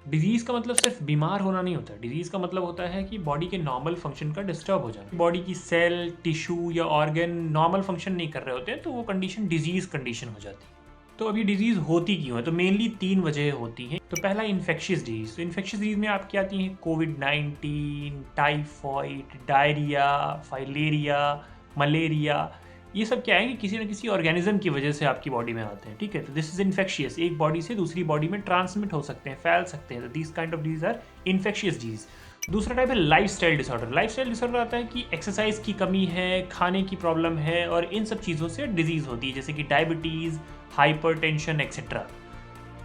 Disease का मतलब सिर्फ बीमार होना नहीं होता। डिजीज़ का मतलब होता है कि बॉडी के नॉर्मल फंक्शन का डिस्टर्ब हो जाना। बॉडी की सेल, टिश्यू या ऑर्गन नॉर्मल फंक्शन नहीं कर रहे होते हैं, तो वो कंडीशन डिजीज़ कंडीशन हो जाती है। तो अभी डिजीज़ होती क्यों है? तो मेनली 3 वजह होती हैं। तो पहला इन्फेक्शियस डिजीज़। तो इन्फेक्शियस डिजीज़ में आपकी आती हैं कोविड-19, टाइफॉइड, डायरिया, फाइलेरिया, मलेरिया। ये सब क्या है कि किसी न किसी ऑर्गेनिज्म की वजह से आपकी बॉडी में आते हैं, ठीक है? तो दिस इज इन्फेक्शियस, एक बॉडी से दूसरी बॉडी में ट्रांसमिट हो सकते हैं, फैल सकते हैं। तो this kind of disease are infectious disease. दूसरा टाइप है लाइफस्टाइल डिसऑर्डर। लाइफस्टाइल डिसऑर्डर आता है कि एक्सरसाइज की कमी है, खाने की प्रॉब्लम है, और इन सब चीज़ों से डिजीज होती है, जैसे कि डायबिटीज़, हाइपरटेंशन एक्सेट्रा।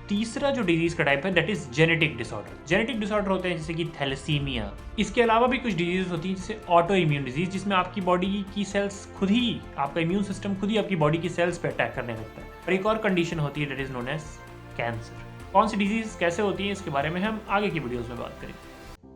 तीसरा जो डिजीज का टाइप है that is genetic disorder. Genetic disorder होते हैं जैसे कि थैलेसीमिया। इसके अलावा भी कुछ डिजीज होती है जैसे ऑटो इम्यून डिजीज, जिसमें आपकी बॉडी की सेल्स खुद ही, आपका इम्यून सिस्टम खुद ही आपकी बॉडी की सेल्स पे अटैक करने लगता है। और एक और कंडीशन होती है that is known as cancer. कौन सी डिजीज कैसे होती है इसके बारे में हम आगे की वीडियोज में बात करेंगे।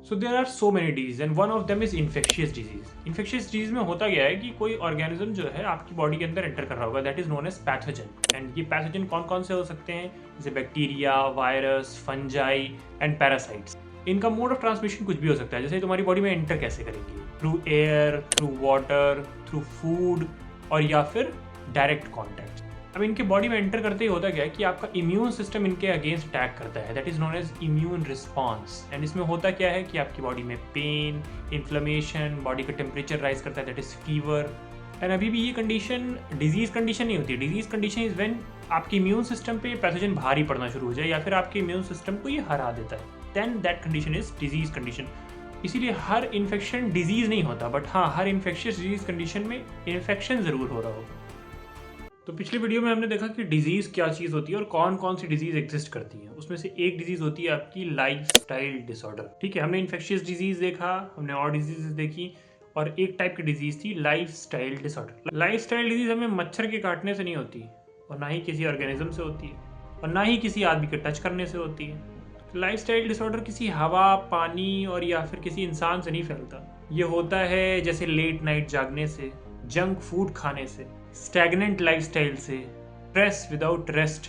So there are so many diseases and one of them is infectious disease. Infectious disease में होता क्या है कि कोई ऑर्गेनिज्म जो है आपकी बॉडी के अंदर एंटर कर रहा होगा, that is known as pathogen. And ये पैथोजन कौन कौन से हो सकते हैं, जैसे bacteria, virus, fungi and parasites. इनका मोड ऑफ ट्रांसमिशन कुछ भी हो सकता है, जैसे तुम्हारी बॉडी में एंटर कैसे करेंगे, through air, through water, through food, और या फिर डायरेक्ट कॉन्टैक्ट। अब इनके बॉडी में एंटर करते ही होता क्या है कि आपका इम्यून सिस्टम इनके अगेंस्ट अटैक करता है, that is known as immune response. And इसमें होता क्या है कि आपकी बॉडी में पेन, इन्फ्लेमेशन, बॉडी का टेम्परेचर राइज करता है, दैट इज फीवर। एंड अभी भी ये कंडीशन डिजीज कंडीशन नहीं होती। डिजीज कंडीशन इज व्हेन आपके इम्यून सिस्टम पे पैथोजन भारी पड़ना शुरू हो जाए या फिर आपके इम्यून सिस्टम को ये हरा देता है, then that condition is disease condition. इसीलिए हर इन्फेक्शन डिजीज नहीं होता, बट हाँ, हर इन्फेक्शियस डिजीज कंडीशन में इन्फेक्शन जरूर हो रहा होगा। तो पिछली वीडियो में हमने देखा कि डिजीज़ क्या चीज़ होती है और कौन कौन सी डिजीज़ एग्जिस्ट करती है। उसमें से एक डिजीज़ होती है आपकी लाइफस्टाइल डिसऑर्डर, ठीक है। हमने इन्फेक्शियस डिजीज़ देखा, हमने और डिजीज़ देखी, और एक टाइप की डिजीज़ थी लाइफस्टाइल डिसऑर्डर। लाइफस्टाइल डिजीज़ हमें मच्छर के काटने से नहीं होती, और ना ही किसी ऑर्गेनिज्म से होती है, और ना ही किसी आदमी के टच करने से होती है। लाइफस्टाइल डिसऑर्डर किसी हवा, पानी और या फिर किसी इंसान से नहीं फैलता। ये होता है जैसे लेट नाइट जागने से, जंक फूड खाने से, स्टैग्नेंट लाइफस्टाइल से, स्ट्रेस विदाउट रेस्ट।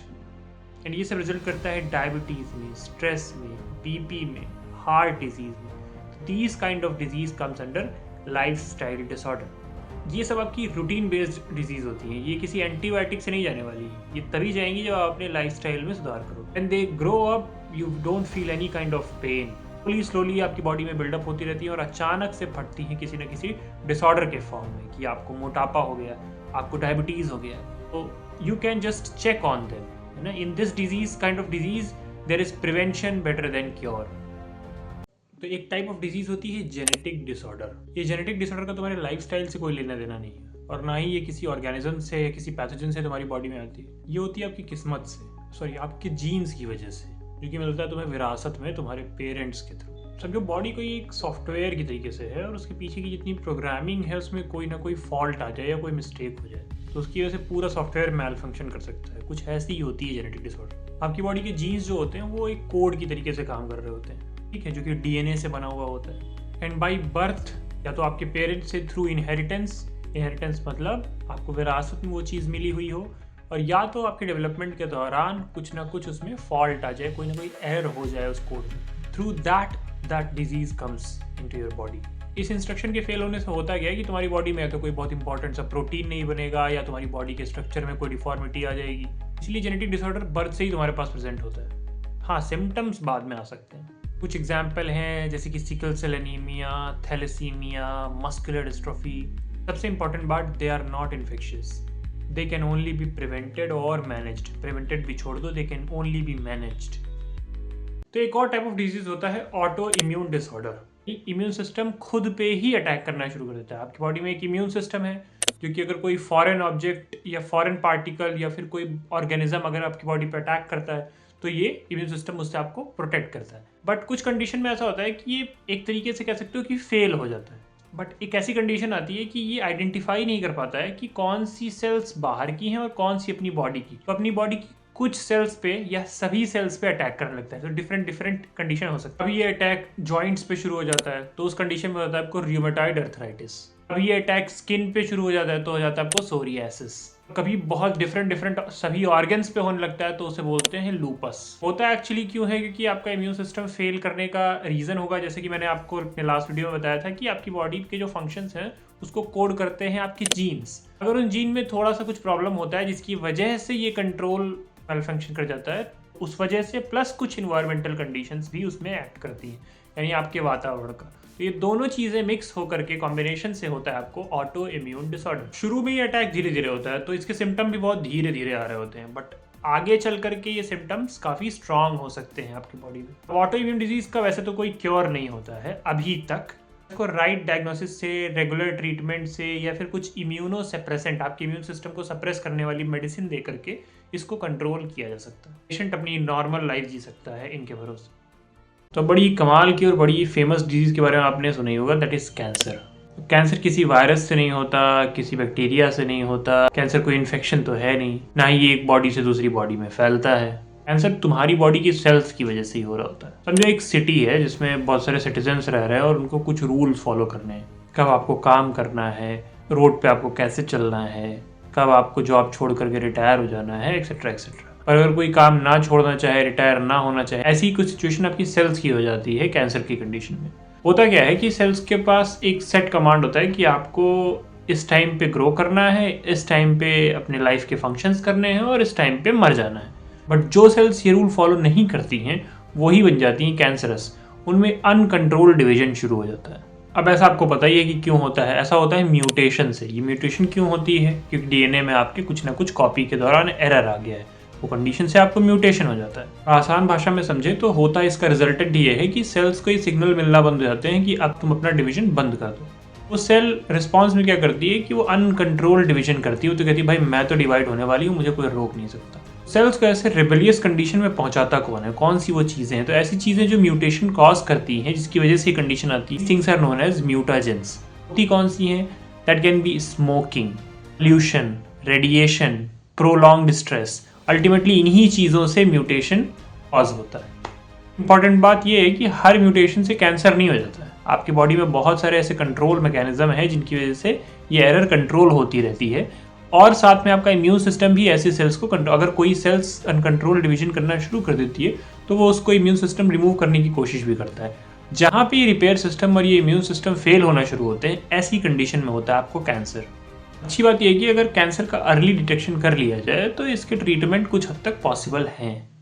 एंड ये सब रिजल्ट करता है डायबिटीज़ में, स्ट्रेस में, बीपी में, हार्ट डिजीज में। These kind of disease comes under lifestyle disorder. ये सब आपकी रूटीन बेस्ड डिजीज होती हैं, ये किसी एंटीबायोटिक से नहीं जाने वाली। ये तभी जाएंगी जब आप अपने लाइफस्टाइल में सुधार करो। And they grow up, you don't feel any kind of pain. Slowly slowly आपकी बॉडी में बिल्डअप होती रहती है और अचानक से फटती है किसी न किसी डिसऑर्डर के फॉर्म में, कि आपको मोटापा हो गया, आपको डायबिटीज हो गया। तो you can just check on them, है ना। In this disease kind of disease there is prevention better than cure. तो एक टाइप ऑफ डिजीज होती है जेनेटिक डिसऑर्डर। ये जेनेटिक डिसऑर्डर का तुम्हारे लाइफस्टाइल से कोई लेना देना नहीं है, और ना ही ये किसी ऑर्गेनिज्म से या किसी पैथोजन से तुम्हारी बॉडी में आती है। ये होती है आपकी किस्मत से, सॉरी, आपके जीन्स की वजह से, जो कि मिलता है तुम्हें विरासत में तुम्हारे पेरेंट्स के थ्रू। समझो बॉडी कोई एक सॉफ्टवेयर की तरीके से है, और उसके पीछे की जितनी प्रोग्रामिंग है उसमें कोई ना कोई फॉल्ट आ जाए या कोई मिस्टेक हो जाए, तो उसकी वजह से पूरा सॉफ्टवेयर मैल फंक्शन कर सकता है। कुछ ऐसी ही होती है जेनेटिक डिसऑर्डर। आपकी बॉडी के जीन्स जो होते हैं वो एक कोड की तरीके से काम कर रहे होते हैं, ठीक है, जो कि डीएनए से बना हुआ होता है। एंड बाई बर्थ, या तो आपके पेरेंट्स से थ्रू इनहेरिटेंस, इनहेरिटेंस मतलब आपको विरासत में वो चीज़ मिली हुई हो, और या तो आपके डेवलपमेंट के दौरान कुछ ना कुछ उसमें फॉल्ट आ जाए, कोई ना कोई एरर हो जाए उस कोड में। Through that disease comes into your body. इस इंस्ट्रक्शन के फेल होने से होता क्या है कि तुम्हारी बॉडी में तो कोई बहुत इंपॉर्टेंट सा प्रोटीन नहीं बनेगा, या तुम्हारी बॉडी के स्ट्रक्चर में कोई डिफॉर्मिटी आ जाएगी। इसलिए जेनेटिक डिसऑर्डर बर्थ से ही तुम्हारे पास प्रेजेंट होता है। हाँ, सिम्टम्स बाद में आ सकते हैं। कुछ एग्जाम्पल हैं जैसे कि sickle cell anaemia, thalassaemia, muscular dystrophy. सबसे इंपॉर्टेंट बात, they are not infectious, they can only be prevented और मैनेज्ड। प्रिवेंटेड भी छोड़ दो, they can only be managed. तो एक और टाइप ऑफ डिजीज होता है autoimmune disorder. Immune system खुद पे ही अटैक करना शुरू कर देता है। आपकी बॉडी में एक इम्यून सिस्टम है जो कि अगर कोई फॉरेन ऑब्जेक्ट या फॉरेन पार्टिकल या फिर कोई ऑर्गेनिज्म अगर आपकी बॉडी पे अटैक करता है, तो ये इम्यून सिस्टम उससे आपको प्रोटेक्ट करता है। बट कुछ कंडीशन में ऐसा होता है कि ये एक तरीके से कह सकते हो कि फेल हो जाता है। बट एक ऐसी कंडीशन आती है कि ये आइडेंटिफाई नहीं कर पाता है कि कौन सी सेल्स बाहर की हैं और कौन सी अपनी बॉडी की। तो अपनी बॉडी की कुछ सेल्स पे या सभी सेल्स पे अटैक करने लगता है। तो डिफरेंट कंडीशन हो सकता है। अभी ये अटैक जॉइंट्स पे शुरू हो जाता है, तो उस कंडीशन में होता है आपको र्यूमेटॉइड अर्थराइटिस। अभी ये अटैक स्किन पे शुरू हो जाता है, तो हो जाता है आपको सोरियासिस। कभी बहुत डिफरेंट सभी ऑर्गन्स पे होने लगता है तो उसे बोलते हैं लूपस। होता एक्चुअली क्यों है? क्योंकि आपका इम्यून सिस्टम फेल करने का रीज़न होगा, जैसे कि मैंने आपको अपने लास्ट वीडियो में बताया था कि आपकी बॉडी के जो फंक्शंस हैं उसको कोड करते हैं आपकी जीन्स। अगर उन जीन में थोड़ा सा कुछ प्रॉब्लम होता है जिसकी वजह से ये कंट्रोल मैलफंक्शन कर जाता है, उस वजह से प्लस कुछ इन्वायरमेंटल कंडीशंस भी उसमें एक्ट करती हैं, यानी आपके वातावरण का। तो ये दोनों चीज़ें मिक्स होकर के कॉम्बिनेशन से होता है आपको ऑटो इम्यून डिसऑर्डर। शुरू में ये अटैक धीरे धीरे होता है तो इसके सिम्टम भी बहुत धीरे धीरे आ रहे होते हैं, बट आगे चल करके ये सिम्टम्स काफ़ी स्ट्रांग हो सकते हैं आपकी बॉडी में। ऑटो इम्यून डिजीज़ का वैसे तो कोई क्योर नहीं होता है अभी तक। इसको राइट डायग्नोसिस से, रेगुलर ट्रीटमेंट से, या फिर कुछ इम्यूनो सप्रेसेंट, आपके इम्यून सिस्टम को सप्रेस करने वाली मेडिसिन दे करके इसको कंट्रोल किया जा सकता है। पेशेंट अपनी नॉर्मल लाइफ जी सकता है इनके भरोसे। तो बड़ी कमाल की और बड़ी फेमस डिजीज़ के बारे में आपने सुना ही होगा, दैट इज़ कैंसर। कैंसर किसी वायरस से नहीं होता, किसी बैक्टीरिया से नहीं होता। कैंसर कोई इन्फेक्शन तो है नहीं, ना ही ये एक बॉडी से दूसरी बॉडी में फैलता है। कैंसर तुम्हारी बॉडी की सेल्स की वजह से ही हो रहा होता है। समझो एक सिटी है जिसमें बहुत सारे सिटीजन्स रह रहे हैं और उनको कुछ रूल्स फॉलो करने हैं। कब आपको काम करना है, रोड पे आपको कैसे चलना है, कब आपको जॉब छोड़ करके रिटायर हो जाना है, एक्सेट्रा एक्सेट्रा। और अगर कोई काम ना छोड़ना चाहे, रिटायर ना होना चाहे, ऐसी कुछ सिचुएशन आपकी सेल्स की हो जाती है कैंसर की कंडीशन में। होता क्या है कि सेल्स के पास एक सेट कमांड होता है कि आपको इस टाइम पे ग्रो करना है, इस टाइम पे अपने लाइफ के फंक्शंस करने हैं और इस टाइम पे मर जाना है। बट जो सेल्स ये रूल फॉलो नहीं करती हैं वही बन जाती हैं कैंसरस। उनमें अनकंट्रोल्ड डिवीजन शुरू हो जाता है। अब ऐसा आपको पता ही है कि क्यों होता है। ऐसा होता है म्यूटेशन से। ये म्यूटेशन क्यों होती है? क्योंकि डीएनए में आपके कुछ ना कुछ कॉपी के दौरान एरर आ गया है, वो कंडीशन से आपको म्यूटेशन हो जाता है। आसान भाषा में समझे तो होता इसका रिजल्टेंट ये है कि सेल्स को ये सिग्नल मिलना बंद हो जाते हैं कि अब तुम अपना डिवीजन बंद कर दो। वो सेल रिस्पॉन्स में क्या करती है कि वो अनकंट्रोल्ड डिवीजन करती है। तो कहती है भाई मैं तो डिवाइड होने वाली हूँ, मुझे कोई रोक नहीं सकता। सेल्स को ऐसे रिबेलियस कंडीशन में पहुंचाता कौन है? कौन सी वो चीज़ें हैं? तो ऐसी चीज़ें जो म्यूटेशन कॉज करती हैं, जिसकी वजह से कंडीशन आती है, things are known as mutagens. होती कौन सी हैं? That can be smoking, pollution, radiation, prolonged stress. Ultimately इन्हीं चीज़ों से म्यूटेशन कॉज होता है। इंपॉर्टेंट बात यह है कि हर म्यूटेशन से कैंसर नहीं हो जाता है। आपकी बॉडी में बहुत सारे ऐसे कंट्रोल मैकेनिज्म हैं जिनकी वजह से ये एरर कंट्रोल होती रहती है। और साथ में आपका इम्यून सिस्टम भी ऐसी सेल्स को अगर कोई सेल्स अनकंट्रोल डिवीजन करना शुरू कर देती है तो वो उसको इम्यून सिस्टम रिमूव करने की कोशिश भी करता है। जहाँ पे ये रिपेयर सिस्टम और ये इम्यून सिस्टम फेल होना शुरू होते हैं, ऐसी कंडीशन में होता है आपको कैंसर। अच्छी बात यह है कि अगर कैंसर का अर्ली डिटेक्शन कर लिया जाए तो इसके ट्रीटमेंट कुछ हद तक पॉसिबल हैं।